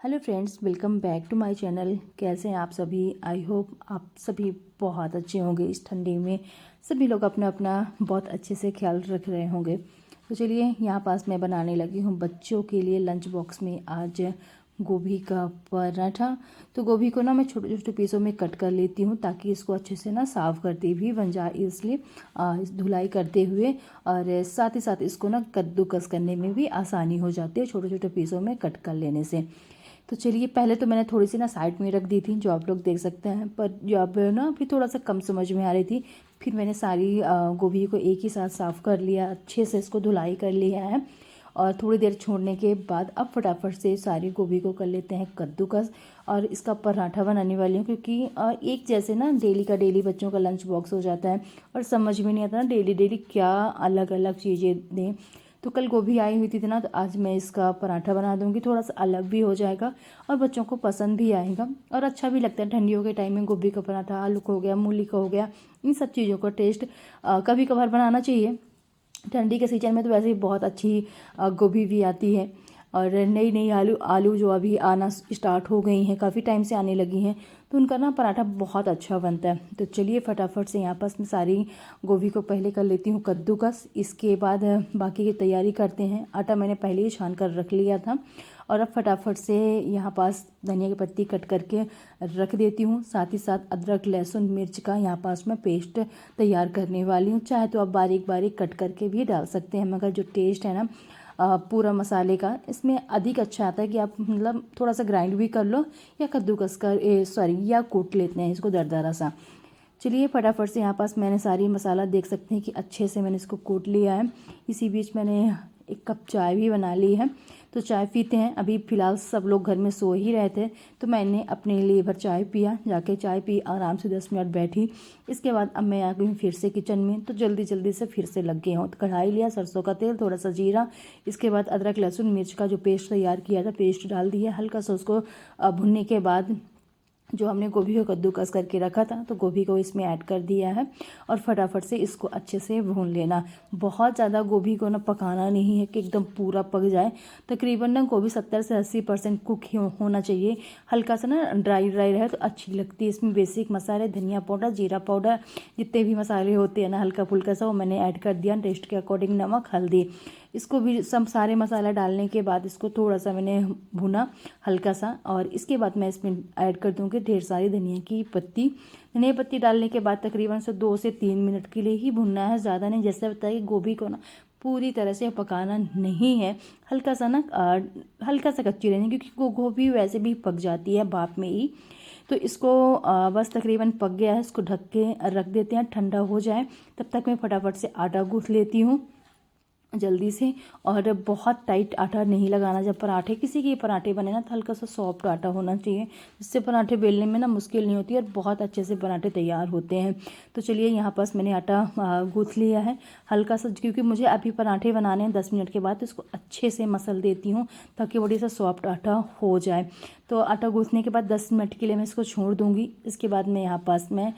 Hello friends, welcome back to my channel. कैसे हैं आप सभी? आई होप आप सभी बहुत अच्छे होंगे। इस ठंडी में सभी लोग अपना अपना बहुत अच्छे से ख्याल रख रहे होंगे। तो चलिए, यहाँ पास मैं बनाने लगी हूँ बच्चों के लिए लंच बॉक्स में आज गोभी का पराठा। तो गोभी को ना मैं छोटे छोटे पीसों में कट कर लेती हूँ ताकि इसको अच्छे से ना साफ़ करती भी बन जाए, इसलिए धुलाई करते हुए और साथ ही साथ इसको ना कद्दूकस करने में भी आसानी हो जाती है छोटे छोटे पीसों में कट कर लेने से। तो चलिए, पहले तो मैंने थोड़ी सी ना साइड में रख दी थी, जो आप लोग देख सकते हैं, पर जो अब ना फिर थोड़ा सा कम समझ में आ रही थी। फिर मैंने सारी गोभी को एक ही साथ साफ़ कर लिया, अच्छे से इसको धुलाई कर लिया है। और थोड़ी देर छोड़ने के बाद अब फटाफट से सारी गोभी को कर लेते हैं कद्दूकस और इसका पराठा बनाने वाली हूँ, क्योंकि एक जैसे ना डेली का डेली बच्चों का लंच बॉक्स हो जाता है और समझ में नहीं आता ना डेली डेली क्या अलग अलग चीज़ें दें। तो कल गोभी आई हुई थी ना, तो आज मैं इसका पराठा बना दूंगी, थोड़ा सा अलग भी हो जाएगा और बच्चों को पसंद भी आएगा और अच्छा भी लगता है। ठंडियों के टाइम में गोभी का पराठा, आलू का हो गया, मूली का हो गया, इन सब चीज़ों का टेस्ट कभी कभार बनाना चाहिए। ठंडी के सीजन में तो वैसे ही बहुत अच्छी गोभी भी आती है और नई नई आलू आलू जो अभी आना स्टार्ट हो गई हैं, काफ़ी टाइम से आने लगी हैं, तो उनका ना पराठा बहुत अच्छा बनता है। तो चलिए फटाफट से यहाँ पर मैं सारी गोभी को पहले कर लेती हूँ कद्दूकस। इसके बाद बाकी की तैयारी करते हैं। आटा मैंने पहले ही छान कर रख लिया था और अब फटाफट से यहाँ पास धनिया की पत्ती कट करके रख देती हूँ। साथ ही साथ अदरक लहसुन मिर्च का यहाँ पास मैं पेस्ट तैयार करने वाली हूँ। चाहे तो आप बारीक बारीक कट करके भी डाल सकते हैं, मगर जो टेस्ट है ना पूरा मसाले का, इसमें अधिक अच्छा आता है कि आप मतलब थोड़ा सा ग्राइंड भी कर लो या कद्दूकस कर या कूट लेते हैं इसको दरदरा सा। चलिए फटाफट से यहाँ पास मैंने सारी मसाला देख सकते हैं कि अच्छे से मैंने इसको कूट लिया है। इसी बीच मैंने 1 कप चाय भी बना ली है। तो चाय पीते हैं। अभी फ़िलहाल सब लोग घर में सो ही रहे थे, तो मैंने अपने लिए भर चाय पिया, जाके चाय पी, आराम से 10 मिनट बैठी। इसके बाद अब मैं आ गई हूँ फिर से किचन में, तो जल्दी जल्दी से फिर से लग गई हूँ। तो कढ़ाई लिया, सरसों का तेल, थोड़ा सा जीरा, इसके बाद अदरक लहसुन मिर्च का जो पेस्ट तैयार किया था पेस्ट डाल दिया। हल्का सा उसको भुनने के बाद जो हमने गोभी को कद्दूकस करके रखा था, तो गोभी को इसमें ऐड कर दिया है और फटाफट से इसको अच्छे से भून लेना। बहुत ज़्यादा गोभी को ना पकाना नहीं है कि एकदम पूरा पक जाए। तकरीबन ना गोभी 70 से 80% कुक ही होना चाहिए। हल्का सा ना ड्राई ड्राई रहे तो अच्छी लगती है। इसमें बेसिक मसाले, धनिया पाउडर, जीरा पाउडर, जितने भी मसाले होते हैं ना हल्का फुल्का सा, वो मैंने ऐड कर दिया। टेस्ट के अकॉर्डिंग नमक, हल्दी, इसको भी सब सारे मसाला डालने के बाद इसको थोड़ा सा मैंने भुना हल्का सा। और इसके बाद मैं इसमें ऐड कर दूँगी ढेर सारी धनिया की पत्ती। धनिया पत्ती डालने के बाद तकरीबन से 2 से 3 मिनट के लिए ही भुनना है, ज़्यादा नहीं। जैसे बताया कि गोभी को ना पूरी तरह से पकाना नहीं है, हल्का सा ना हल्का सा कच्ची रहनी, क्योंकि गोभी वैसे भी पक जाती है भाप में ही। तो इसको बस तकरीबन पक गया है, इसको ढक के रख देते हैं ठंडा हो जाए। तब तक मैं फटाफट से आटा गूँथ लेती हूँ जल्दी से। और बहुत टाइट आटा नहीं लगाना। जब पराठे, किसी के पराठे बने ना, तो हल्का सा सॉफ्ट आटा होना चाहिए, जिससे पराठे बेलने में ना मुश्किल नहीं होती और बहुत अच्छे से पराठे तैयार होते हैं। तो चलिए, यहाँ पास मैंने आटा गूँथ लिया है हल्का सा, क्योंकि मुझे अभी पराठे बनाने हैं 10 मिनट के बाद, तो इसको अच्छे से मसल देती हूँ ताकि बड़ी सा सॉफ्ट आटा हो जाए। तो आटा गूँथने के बाद 10 मिनट के लिए मैं इसको छोड़ दूँगी। इसके बाद मैं यहाँ पास मैं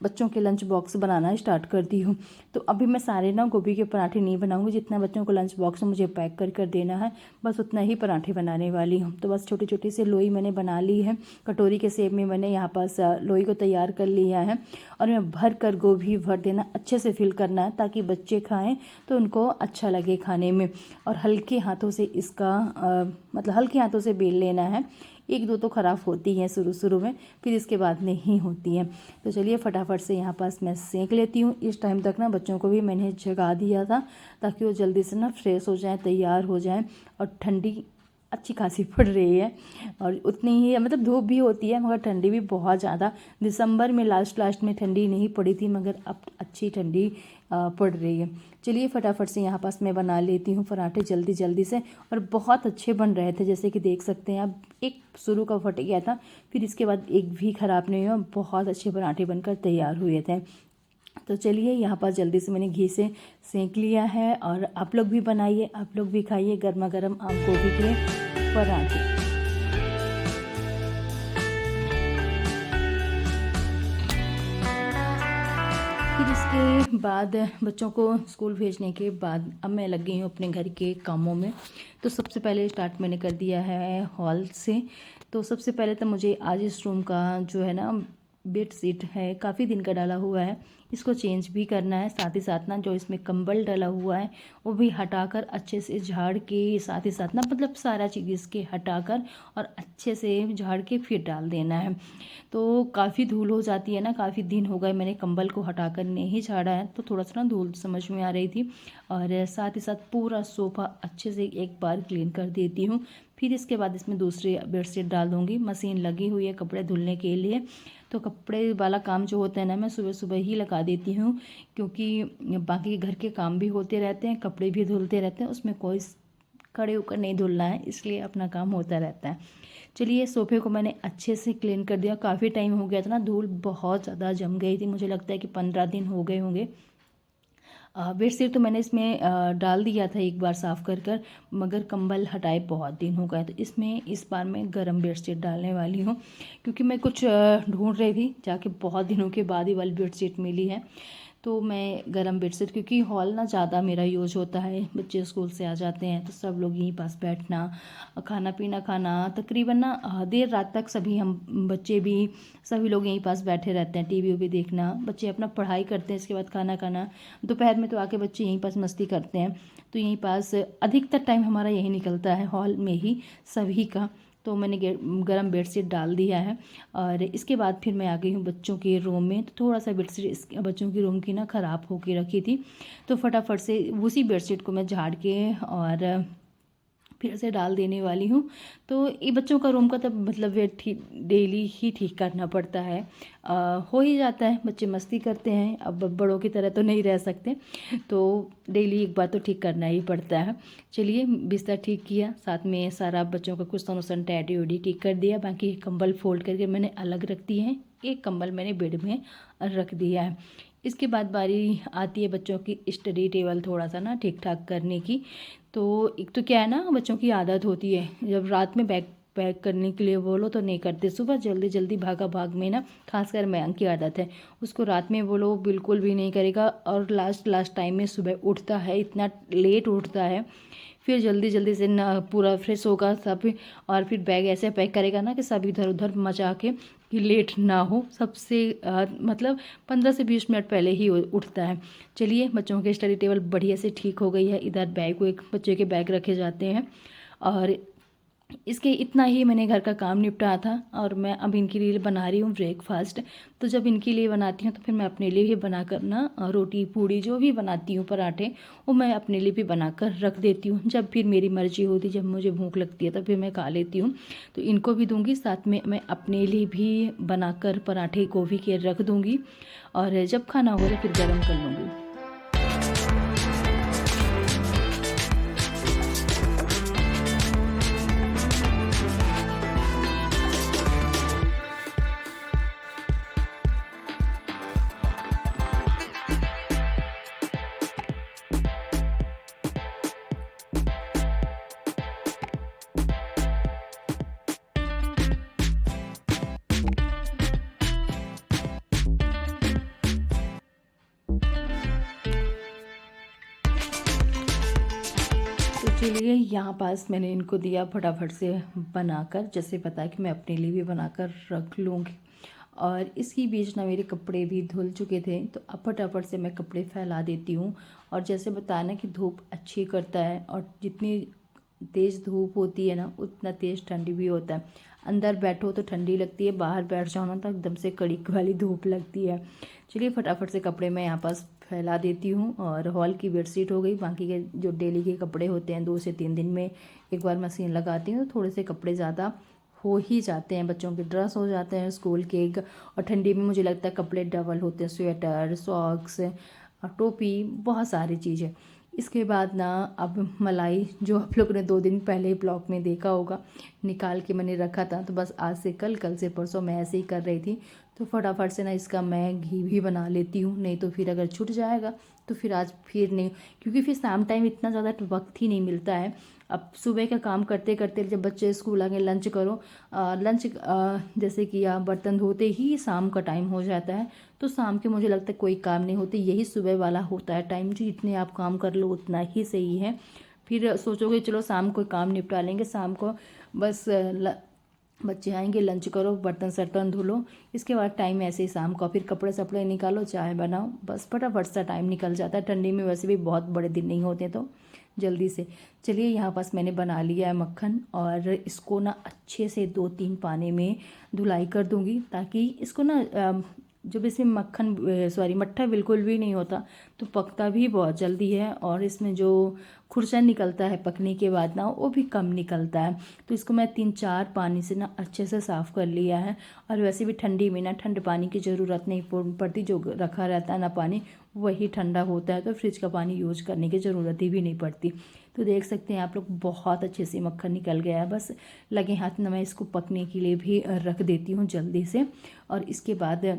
बच्चों के लंच बॉक्स बनाना स्टार्ट करती हूँ। तो अभी मैं सारे ना गोभी के पराठे नहीं बनाऊंगी, जितना बच्चों को लंच बॉक्स में मुझे पैक कर देना है बस उतना ही पराठे बनाने वाली हूँ। तो बस छोटी छोटी सी लोई मैंने बना ली है, कटोरी के शेप में मैंने यहाँ पास लोई को तैयार कर लिया है। और मैं भर कर गोभी भर देना, अच्छे से फिल करना है ताकि बच्चे खाएँ तो उनको अच्छा लगे खाने में। और हल्के हाथों से इसका मतलब हल्के हाथों से बेल लेना है। 1-2 तो ख़राब होती हैं शुरू शुरू में, फिर इसके बाद नहीं होती हैं। तो चलिए फटाफट से यहाँ पास मैं सेंक लेती हूँ। इस टाइम तक ना बच्चों को भी मैंने जगा दिया था ताकि वो जल्दी से ना फ्रेश हो जाएं, तैयार हो जाएं। और ठंडी अच्छी खासी पड़ रही है और उतनी ही मतलब धूप भी होती है, मगर ठंडी भी बहुत ज़्यादा। दिसंबर में लास्ट में ठंडी नहीं पड़ी थी, मगर अब अच्छी ठंडी पड़ रही है। चलिए फटाफट से यहाँ पास मैं बना लेती हूँ पराठे जल्दी जल्दी से। और बहुत अच्छे बन रहे थे, जैसे कि देख सकते हैं आप। एक शुरू का फट गया था, फिर इसके बाद एक भी ख़राब नहीं हुआ, बहुत अच्छे पराठे बनकर तैयार हुए थे। तो चलिए, यहाँ पर जल्दी से मैंने घी से सेंक लिया है और आप लोग भी बनाइए, आप लोग भी खाइए गर्मा गर्म आम गोभी के पराठे। फिर इसके इसके बाद बच्चों को स्कूल भेजने के बाद अब मैं लग गई हूँ अपने घर के कामों में। तो सबसे पहले स्टार्ट मैंने कर दिया है हॉल से। तो सबसे पहले तो मुझे आज इस रूम का जो है ना बेड शीट है काफ़ी दिन का डाला हुआ है, इसको चेंज भी करना है। साथ ही साथ ना जो इसमें कंबल डाला हुआ है वो भी हटाकर अच्छे से झाड़ के, साथ ही साथ ना मतलब सारा चीज़ इसके हटाकर और अच्छे से झाड़ के फिर डाल देना है। तो काफ़ी धूल हो जाती है ना, काफ़ी दिन हो गए मैंने कंबल को हटाकर नहीं झाड़ा है, तो थोड़ा सा ना धूल समझ में आ रही थी। और साथ ही साथ पूरा सोफ़ा अच्छे से एक बार क्लीन कर देती हूँ। फिर इसके बाद इसमें दूसरी बेडशीट डाल दूँगी। मशीन लगी हुई है कपड़े धुलने के लिए, तो कपड़े वाला काम जो होता है ना मैं सुबह सुबह ही लगा देती हूँ, क्योंकि बाकी घर के काम भी होते रहते हैं, कपड़े भी धुलते रहते हैं, उसमें कोई खड़े होकर नहीं धुलना है, इसलिए अपना काम होता रहता है। चलिए सोफ़े को मैंने अच्छे से क्लीन कर दिया। काफ़ी टाइम हो गया था ना, धूल बहुत ज़्यादा जम गई थी, मुझे लगता है कि 15 दिन हो गए होंगे। बेडशीट तो मैंने इसमें डाल दिया था एक बार साफ़ कर कर, मगर कंबल हटाए बहुत दिन हो गए। तो इसमें इस बार मैं गरम बेडशीट डालने वाली हूँ, क्योंकि मैं कुछ ढूंढ रही थी, जाके बहुत दिनों के बाद ही वाली बेडशीट मिली है। तो मैं गरम बेडशीट, क्योंकि हॉल ना ज़्यादा मेरा यूज होता है, बच्चे स्कूल से आ जाते हैं तो सब लोग यहीं पास बैठना, खाना पीना खाना, तकरीबन ना देर रात तक सभी हम बच्चे भी सभी लोग यहीं पास बैठे रहते हैं। टीवी भी देखना, बच्चे अपना पढ़ाई करते हैं, इसके बाद खाना खाना, दोपहर में तो आके बच्चे यहीं पास मस्ती करते हैं। तो यहीं पास अधिकतर टाइम हमारा यही निकलता है, हॉल में ही सभी का। तो मैंने गरम बेडशीट डाल दिया है। और इसके बाद फिर मैं आ गई हूँ बच्चों के रूम में। तो थोड़ा सा बेडशीट बच्चों की रूम की ना ख़राब होके रखी थी, तो फटाफट से उसी बेडशीट को मैं झाड़ के और फिर से डाल देने वाली हूँ। तो ये बच्चों का रूम का तब मतलब वेट ठीक डेली ही ठीक करना पड़ता है। हो ही जाता है, बच्चे मस्ती करते हैं, अब बड़ों की तरह तो नहीं रह सकते, तो डेली एक बार तो ठीक करना ही पड़ता है। चलिए बिस्तर ठीक किया, साथ में सारा बच्चों का कुछ सन टैडी वैडी ठीक कर दिया। बाकी कंबल फोल्ड करके मैंने अलग रख दिए हैं, एक कंबल मैंने बेड में रख दिया है। इसके बाद बारी आती है बच्चों की स्टडी टेबल थोड़ा सा ना ठीक ठाक करने की। तो एक तो क्या है ना, बच्चों की आदत होती है जब रात में बैग पैक करने के लिए बोलो तो नहीं करते, सुबह जल्दी जल्दी भागा भाग में ना, खासकर मयंक की आदत है, उसको रात में बोलो बिल्कुल भी नहीं करेगा। और लास्ट टाइम में सुबह उठता है, इतना लेट उठता है, फिर जल्दी जल्दी से ना पूरा फ्रेश होगा सब, और फिर बैग ऐसे पैक करेगा ना कि सब इधर उधर मचा के कि लेट ना हो सबसे मतलब 15 से 20 मिनट पहले ही उठता है। चलिए बच्चों के स्टडी टेबल बढ़िया से ठीक हो गई है। इधर बैग को एक बच्चे के बैग रखे जाते हैं, और इसके इतना ही मैंने घर का काम निपटा था। और मैं अब इनके लिए बना रही हूँ ब्रेकफास्ट। तो जब इनके लिए बनाती हूँ तो फिर मैं अपने लिए भी बना कर ना रोटी पूड़ी जो भी बनाती हूँ, पराठे, वो मैं अपने लिए भी बना कर रख देती हूँ। जब फिर मेरी मर्जी होती, जब मुझे भूख लगती है तब फिर मैं खा लेती हूँ। तो इनको भी दूँगी, साथ में मैं अपने लिए भी बनाकर पराठे गोभी के रख दूँगी, और जब खाना हो तो फिर गर्म कर लूँगी। चलिए यहाँ पास मैंने इनको दिया फटाफट से बनाकर, जैसे पता है कि मैं अपने लिए भी बनाकर रख लूँगी। और इसकी बीच ना मेरे कपड़े भी धुल चुके थे, तो अब फटाफट से मैं कपड़े फैला देती हूँ। और जैसे बताया ना कि धूप अच्छी करता है, और जितनी तेज़ धूप होती है ना उतना तेज़ ठंडी भी होता है। अंदर बैठो तो ठंडी लगती है, बाहर बैठ जाओ ना तो एकदम से कड़क वाली धूप लगती है। चलिए फटाफट से कपड़े मैं यहाँ पास फैला देती हूँ। और हॉल की बेडशीट हो गई, बाकी के जो डेली के कपड़े होते हैं 2 से 3 दिन में एक बार मशीन लगाती हूँ, तो थोड़े से कपड़े ज़्यादा हो ही जाते हैं, बच्चों के ड्रेस हो जाते हैं स्कूल के। और ठंडी में मुझे लगता है कपड़े डबल होते हैं, स्वेटर, सॉक्स, टोपी, बहुत सारी चीज़ें। इसके बाद ना अब मलाई, जो आप लोगों ने 2 दिन पहले ब्लॉग में देखा होगा, निकाल के मैंने रखा था, तो बस आज से कल, कल से परसों मैं ऐसे ही कर रही थी। तो फटाफट से ना इसका मैं घी भी बना लेती हूँ, नहीं तो फिर अगर छूट जाएगा तो फिर आज फिर नहीं, क्योंकि फिर शाम टाइम इतना ज़्यादा वक्त ही नहीं मिलता है। अब सुबह का काम करते करते जब बच्चे स्कूल आगे लंच करो, लंच जैसे कि आप बर्तन धोते ही शाम का टाइम हो जाता है। तो शाम के मुझे लगता है कोई काम नहीं होते, यही सुबह वाला होता है टाइम, जो जितने आप काम कर लो उतना ही सही है। फिर सोचोगे चलो शाम को काम निपटा लेंगे, शाम को बस बच्चे आएंगे, लंच करो, बर्तन सर्तन धो लो, इसके बाद टाइम ऐसे ही शाम को फिर कपड़े सपड़े निकालो, चाय बनाओ, बस फटाफट सा टाइम निकल जाता है। ठंडी में वैसे भी बहुत बड़े दिन नहीं होते तो जल्दी से। चलिए यहाँ पास मैंने बना लिया है मक्खन, और इसको ना अच्छे से 2-3 पानी में धुलाई कर दूँगी, ताकि इसको ना जब इसमें मट्ठा बिल्कुल भी नहीं होता तो पकता भी बहुत जल्दी है, और इसमें जो खुरचा निकलता है पकने के बाद ना वो भी कम निकलता है। तो इसको मैं 3-4 पानी से ना अच्छे से साफ़ कर लिया है। और वैसे भी ठंडी में ना ठंडे पानी की ज़रूरत नहीं पड़ती, जो रखा रहता है ना पानी वही ठंडा होता है, तो फ्रिज का पानी यूज करने की ज़रूरत ही भी नहीं पड़ती। तो देख सकते हैं आप लोग बहुत अच्छे से मक्खन निकल गया है। बस लगे हाथ ना मैं इसको पकने के लिए भी रख देती हूँ जल्दी से, और इसके बाद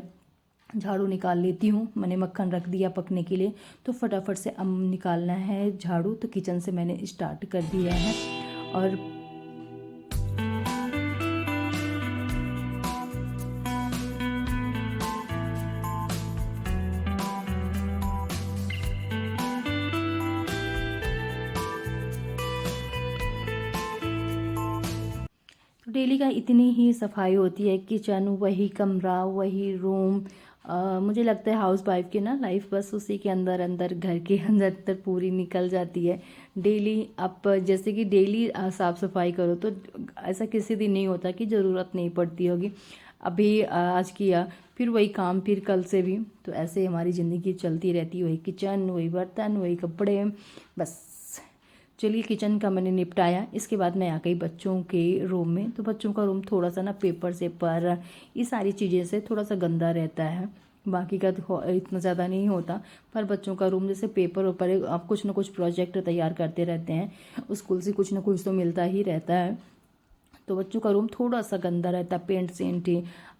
झाड़ू निकाल लेती हूँ। मैंने मक्खन रख दिया पकने के लिए, तो फटाफट से अब निकालना है झाड़ू। तो किचन से मैंने स्टार्ट कर दिया है। और डेली का इतनी ही सफाई होती है, किचन वही, कमरा वही, रूम। मुझे लगता है हाउस वाइफ की ना लाइफ बस उसी के अंदर अंदर, घर के अंदर अंदर पूरी निकल जाती है। डेली आप जैसे कि डेली साफ़ सफाई करो तो ऐसा किसी दिन नहीं होता कि ज़रूरत नहीं पड़ती होगी। अभी आज किया, फिर वही काम, फिर कल से भी, तो ऐसे हमारी ज़िंदगी चलती रहती है। वही किचन, वही बर्तन, वही कपड़े, बस। चलिए किचन का मैंने निपटाया। इसके बाद मैं आ गई बच्चों के रूम में। तो बच्चों का रूम थोड़ा सा ना पेपर से पर ये सारी चीज़ें से थोड़ा सा गंदा रहता है, बाकी का तो इतना ज़्यादा नहीं होता। पर बच्चों का रूम जैसे पेपर ऊपर आप कुछ ना कुछ प्रोजेक्ट तैयार करते रहते हैं, स्कूल से कुछ ना कुछ तो मिलता ही रहता है, तो बच्चों का रूम थोड़ा सा गंदा रहता है, पेंट सेंट।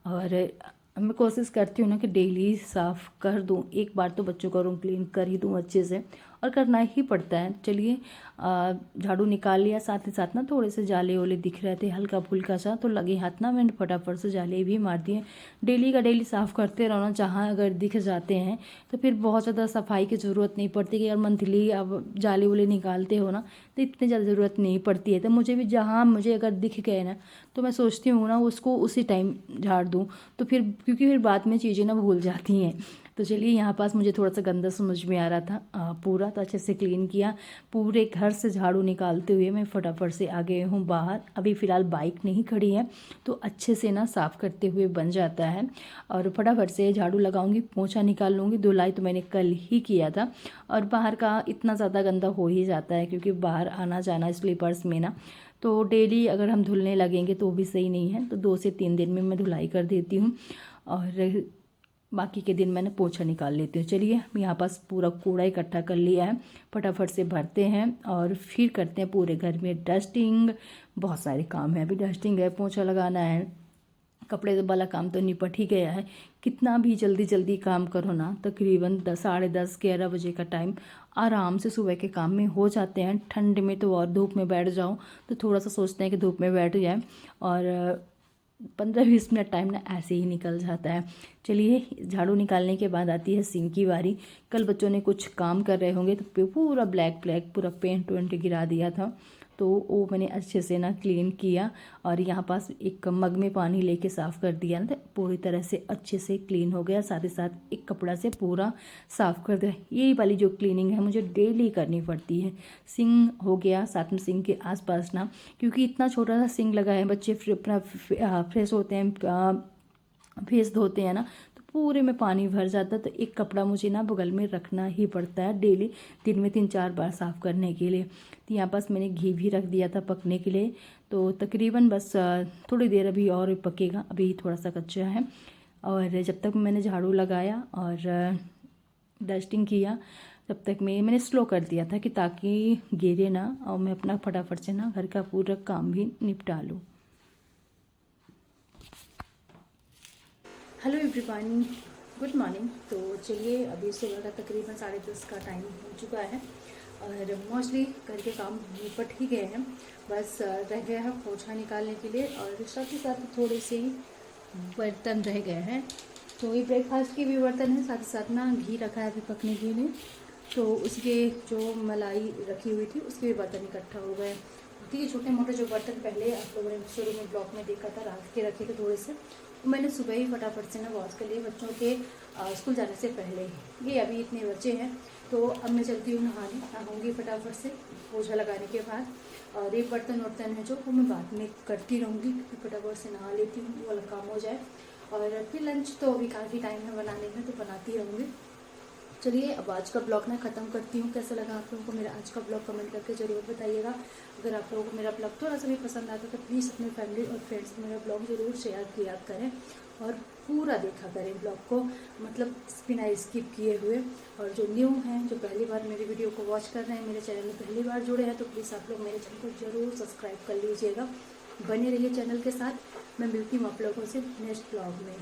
और मैं कोशिश करती हूँ ना कि डेली साफ़ कर दूँ, एक बार तो बच्चों का रूम क्लीन कर ही दूँ अच्छे से, और करना ही पड़ता है। चलिए झाड़ू निकाल लिया, साथ ही साथ ना थोड़े से जाले वाले दिख रहे थे हल्का फुल्का सा, तो लगे हाथ ना मैंने फटाफट से जाले भी मार दिए। डेली का डेली साफ़ करते रहो ना, जहाँ अगर दिख जाते हैं तो फिर बहुत ज़्यादा सफाई की ज़रूरत नहीं पड़ती। कि अगर मंथली अब जाले वाले निकालते हो ना तो इतनी ज़्यादा ज़रूरत नहीं पड़ती है। तो मुझे भी जहाँ मुझे अगर दिख गए ना तो मैं सोचती हूँ ना उसको उसी टाइम झाड़ दूँ, तो फिर क्योंकि फिर बाद में चीज़ें ना भूल जाती हैं। तो चलिए यहाँ पास मुझे थोड़ा सा गंदा समझ में आ रहा था, पूरा तो अच्छे से क्लीन किया। पूरे घर से झाड़ू निकालते हुए मैं फटाफट से आ गई हूँ बाहर। अभी फ़िलहाल बाइक नहीं खड़ी है, तो अच्छे से ना साफ़ करते हुए बन जाता है। और फटाफट से झाड़ू लगाऊंगी, पोंछा निकाल लूँगी। धुलाई तो मैंने कल ही किया था, और बाहर का इतना ज़्यादा गंदा हो ही जाता है, क्योंकि बाहर आना जाना स्लीपर्स में ना, तो डेली अगर हम धुलने लगेंगे तो भी सही नहीं है। तो 2 से 3 दिन में मैं धुलाई कर देती हूँ, और बाकी के दिन मैंने पोछा निकाल लेती हूँ। चलिए यहाँ पास पूरा कूड़ा इकट्ठा कर लिया है, फटाफट से भरते हैं और फिर करते हैं पूरे घर में डस्टिंग। बहुत सारे काम है, अभी डस्टिंग है, पोछा लगाना है, कपड़े वाला काम तो निपट ही गया है। कितना भी जल्दी जल्दी काम करो ना, तकरीबन 10, 10:30, 11 बजे का टाइम आराम से सुबह के काम में हो जाते हैं। ठंड में तो और धूप में बैठ जाओ तो थोड़ा सा सोचते हैं कि धूप में बैठ जाए, और 15-20 मिनट टाइम ना ऐसे ही निकल जाता है। चलिए झाड़ू निकालने के बाद आती है सिंक की बारी। कल बच्चों ने कुछ काम कर रहे होंगे तो पूरा ब्लैक ब्लैक पूरा पेंट वेंट गिरा दिया था, तो वो मैंने अच्छे से ना क्लीन किया। और यहाँ पास एक मग में पानी लेके साफ़ कर दिया ना, तो पूरी तरह से अच्छे से क्लीन हो गया। साथ ही साथ एक कपड़ा से पूरा साफ़ कर दिया। यही वाली जो क्लीनिंग है मुझे डेली करनी पड़ती है। सिंक हो गया, साथ में सिंक के आसपास ना, क्योंकि इतना छोटा सा सिंक लगा है, बच्चे अपना फ्रेश होते हैं, फेस धोते हैं ना, तो पूरे में पानी भर जाता है। तो एक कपड़ा मुझे ना बगल में रखना ही पड़ता है डेली, दिन में 3-4 बार साफ़ करने के लिए। तो यहाँ पास मैंने घी भी रख दिया था पकने के लिए, तो तकरीबन बस थोड़ी देर अभी और पकेगा, अभी थोड़ा सा कच्चा है। और जब तक मैंने झाड़ू लगाया और डस्टिंग किया, तब तक मैंने स्लो कर दिया था कि ताकि गिरे ना, और मैं अपना फटाफट से ना घर का पूरा काम भी निपटा लूँ। Hello everyone, good morning. तो चलिए, अभी सुबह का तकरीबन 10:30 का टाइम हो चुका है और मोस्टली घर के काम निपट ही गए हैं। बस रह गया है पोछा निकालने के लिए और साथ ही साथ थोड़े से ही बर्तन रह गए हैं। तो ये ब्रेकफास्ट के भी बर्तन हैं, साथ ही साथ ना घी रखा है अभी पकने के लिए, तो उसके जो मलाई रखी हुई थी उसके भी बर्तन इकट्ठा हो गए। ठीक है, छोटे मोटे जो बर्तन पहले आप लोगों ने शुरू में ब्लॉग में देखा था रात के रखे थे थोड़े से, तो मैंने सुबह ही फटाफट से ना वॉश कर लिए बच्चों के स्कूल जाने से पहले ही। ये अभी इतने बच्चे हैं तो अब मैं चलती हूँ नहाऊंगी फटाफट से पोछा लगाने के बाद। और ये बर्तन वर्तन है जो वो मैं बाद में करती रहूँगी, क्योंकि फटाफट से नहा लेती हूँ, वो वाला काम हो जाए। और फिर लंच तो अभी काफ़ी टाइम है बनाने में, तो बनाती रहूँगी। चलिए, अब आज का ब्लॉग मैं ख़त्म करती हूँ। कैसा लगा आप लोगों को मेरा आज का ब्लॉग कमेंट करके ज़रूर बताइएगा। अगर आप लोगों को मेरा ब्लॉग थोड़ा सा भी पसंद आता तो प्लीज़ अपने फैमिली और फ्रेंड्स को मेरा ब्लॉग ज़रूर शेयर किया करें और पूरा देखा करें ब्लॉग को, मतलब बिना स्किप किए हुए। और जो न्यू हैं, जो पहली बार मेरी वीडियो को वॉच कर रहे हैं, मेरे चैनल में पहली बार जुड़े हैं, तो प्लीज़ आप लोग मेरे चैनल को ज़रूर सब्सक्राइब कर लीजिएगा। बने रहिए चैनल के साथ। मैं मिलती हूँ आप लोगों से नेक्स्ट ब्लॉग में।